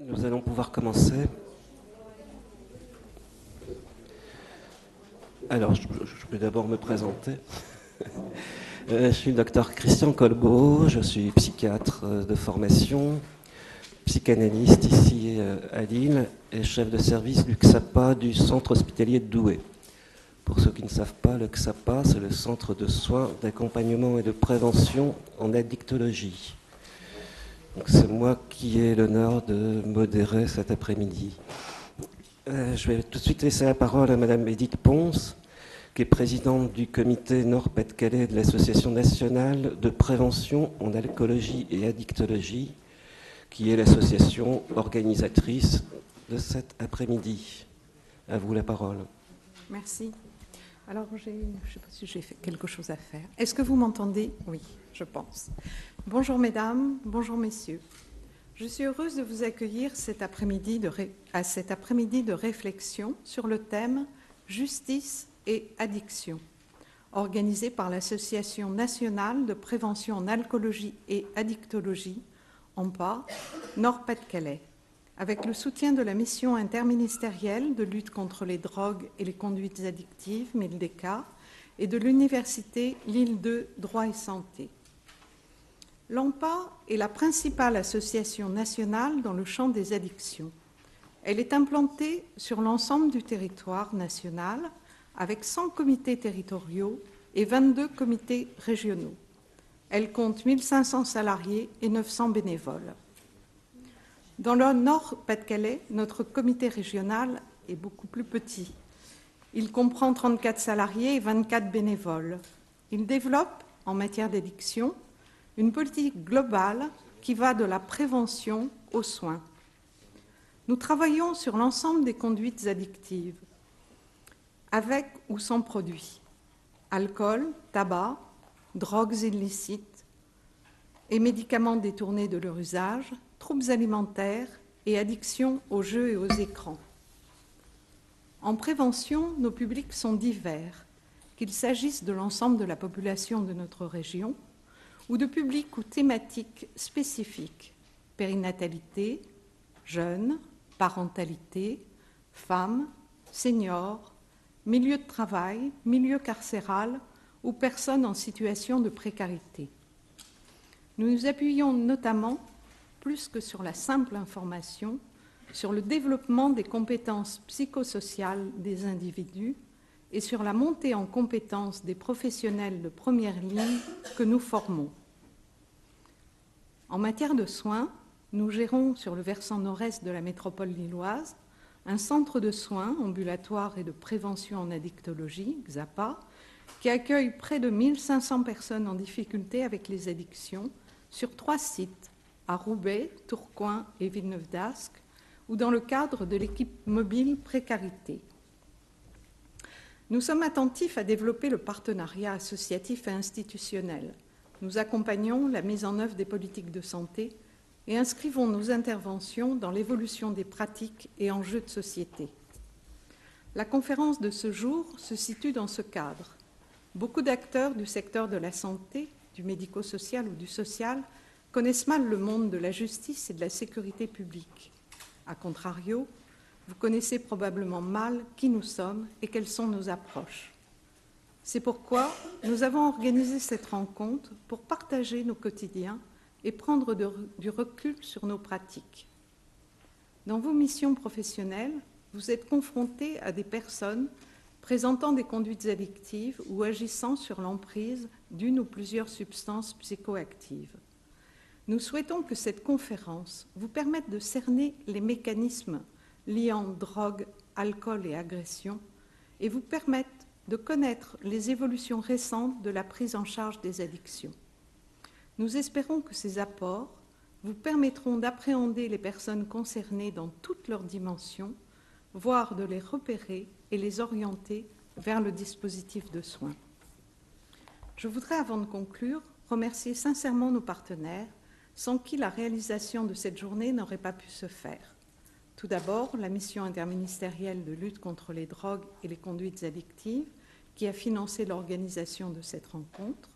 Nous allons pouvoir commencer. Alors, je vais d'abord me présenter. Je suis le docteur Christian Colbeau, je suis psychiatre de formation, psychanalyste ici à Lille et chef de service du XAPA du centre hospitalier de Douai. Pour ceux qui ne savent pas, le XAPA, c'est le centre de soins, d'accompagnement et de prévention en addictologie. Donc c'est moi qui ai l'honneur de modérer cet après-midi. Je vais tout de suite laisser la parole à Madame Edith Ponce, qui est présidente du comité Nord-Pas-de-Calais de l'Association nationale de prévention en alcoolologie et addictologie, qui est l'association organisatrice de cet après-midi. À vous la parole. Merci. Alors, je ne sais pas si j'ai fait quelque chose à faire. Est-ce que vous m'entendez? Oui, je pense. Bonjour mesdames, bonjour messieurs. Je suis heureuse de vous accueillir à cet après-midi de réflexion sur le thème « Justice et addiction », organisé par l'Association nationale de prévention en alcoolologie et addictologie, ANPA, Nord-Pas-de-Calais, avec le soutien de la mission interministérielle de lutte contre les drogues et les conduites addictives, MILDECA, et de l'Université Lille 2 Droit et Santé. L'ANPA est la principale association nationale dans le champ des addictions. Elle est implantée sur l'ensemble du territoire national avec 100 comités territoriaux et 22 comités régionaux. Elle compte 1500 salariés et 900 bénévoles. Dans le Nord-Pas-de-Calais, notre comité régional est beaucoup plus petit. Il comprend 34 salariés et 24 bénévoles. Il développe, en matière d'addiction, une politique globale qui va de la prévention aux soins. Nous travaillons sur l'ensemble des conduites addictives, avec ou sans produits, alcool, tabac, drogues illicites et médicaments détournés de leur usage, troubles alimentaires et addiction aux jeux et aux écrans. En prévention, nos publics sont divers, qu'il s'agisse de l'ensemble de la population de notre région ou de publics ou thématiques spécifiques, périnatalité, jeunes, parentalité, femmes, seniors, milieu de travail, milieu carcéral ou personnes en situation de précarité. Nous nous appuyons notamment, plus que sur la simple information, sur le développement des compétences psychosociales des individus et sur la montée en compétences des professionnels de première ligne que nous formons. En matière de soins, nous gérons sur le versant nord-est de la métropole lilloise un centre de soins ambulatoire et de prévention en addictologie, XAPA, qui accueille près de 1500 personnes en difficulté avec les addictions sur 3 sites, à Roubaix, Tourcoing et Villeneuve-d'Ascq, ou dans le cadre de l'équipe mobile Précarité. Nous sommes attentifs à développer le partenariat associatif et institutionnel. Nous accompagnons la mise en œuvre des politiques de santé et inscrivons nos interventions dans l'évolution des pratiques et enjeux de société. La conférence de ce jour se situe dans ce cadre. Beaucoup d'acteurs du secteur de la santé, du médico-social ou du social connaissent mal le monde de la justice et de la sécurité publique. A contrario, vous connaissez probablement mal qui nous sommes et quelles sont nos approches. C'est pourquoi nous avons organisé cette rencontre pour partager nos quotidiens et prendre du recul sur nos pratiques. Dans vos missions professionnelles, vous êtes confrontés à des personnes présentant des conduites addictives ou agissant sur l'emprise d'une ou plusieurs substances psychoactives. Nous souhaitons que cette conférence vous permette de cerner les mécanismes liant drogue, alcool et agression et vous permette de connaître les évolutions récentes de la prise en charge des addictions. Nous espérons que ces apports vous permettront d'appréhender les personnes concernées dans toutes leurs dimensions, voire de les repérer et les orienter vers le dispositif de soins. Je voudrais, avant de conclure, remercier sincèrement nos partenaires, sans qui la réalisation de cette journée n'aurait pas pu se faire. Tout d'abord, la mission interministérielle de lutte contre les drogues et les conduites addictives, qui a financé l'organisation de cette rencontre.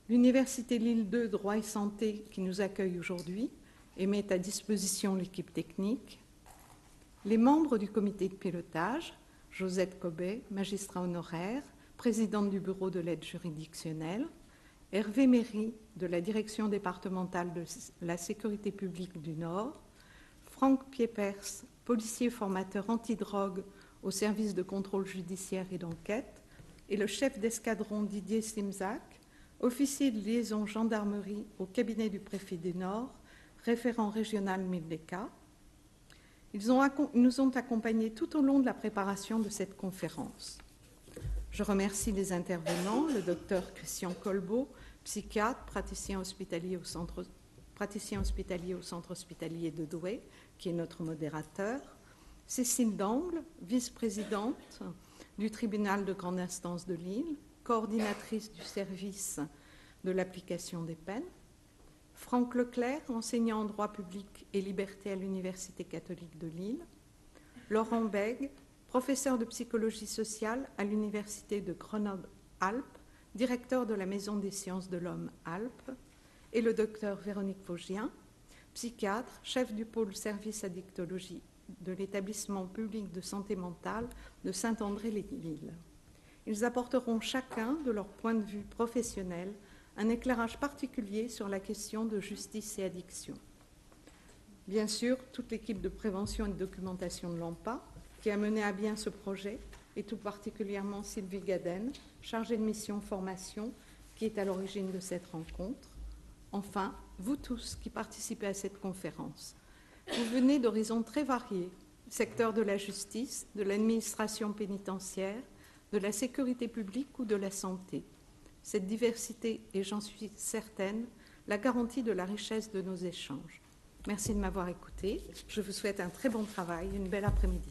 L'Université Lille 2 Droit et Santé, qui nous accueille aujourd'hui, et met à disposition l'équipe technique. Les membres du comité de pilotage, Josette Cobet, magistrat honoraire, présidente du bureau de l'aide juridictionnelle, Hervé Méry, de la direction départementale de la sécurité publique du Nord, Franck Piepers, policier formateur antidrogue au service de contrôle judiciaire et d'enquête, et le chef d'escadron Didier Simzac, officier de liaison gendarmerie au cabinet du préfet du Nord, référent régional Mildeca. Ils nous ont accompagnés tout au long de la préparation de cette conférence. Je remercie les intervenants, le docteur Christian Colbeau, psychiatre, praticien hospitalier au centre hospitalier de Douai, qui est notre modérateur, Cécile Dangle, vice-présidente du tribunal de grande instance de Lille, coordinatrice du service de l'application des peines, Franck Leclerc, enseignant en droit public et liberté à l'Université catholique de Lille, Laurent Bègue, professeur de psychologie sociale à l'Université de Grenoble-Alpes, directeur de la Maison des sciences de l'homme Alpes, et le docteur Véronique Vaugien, psychiatre, chef du pôle service addictologie de l'établissement public de santé mentale de Saint-André-les-Lilles. Ils apporteront chacun, de leur point de vue professionnel, un éclairage particulier sur la question de justice et addiction. Bien sûr, toute l'équipe de prévention et de documentation de l'AMPA, qui a mené à bien ce projet, et tout particulièrement Sylvie Gaden, chargée de mission formation, qui est à l'origine de cette rencontre. Enfin, vous tous qui participez à cette conférence. Vous venez d'horizons très variés, secteur de la justice, de l'administration pénitentiaire, de la sécurité publique ou de la santé. Cette diversité est, j'en suis certaine, la garantie de la richesse de nos échanges. Merci de m'avoir écouté. Je vous souhaite un très bon travail, une belle après-midi.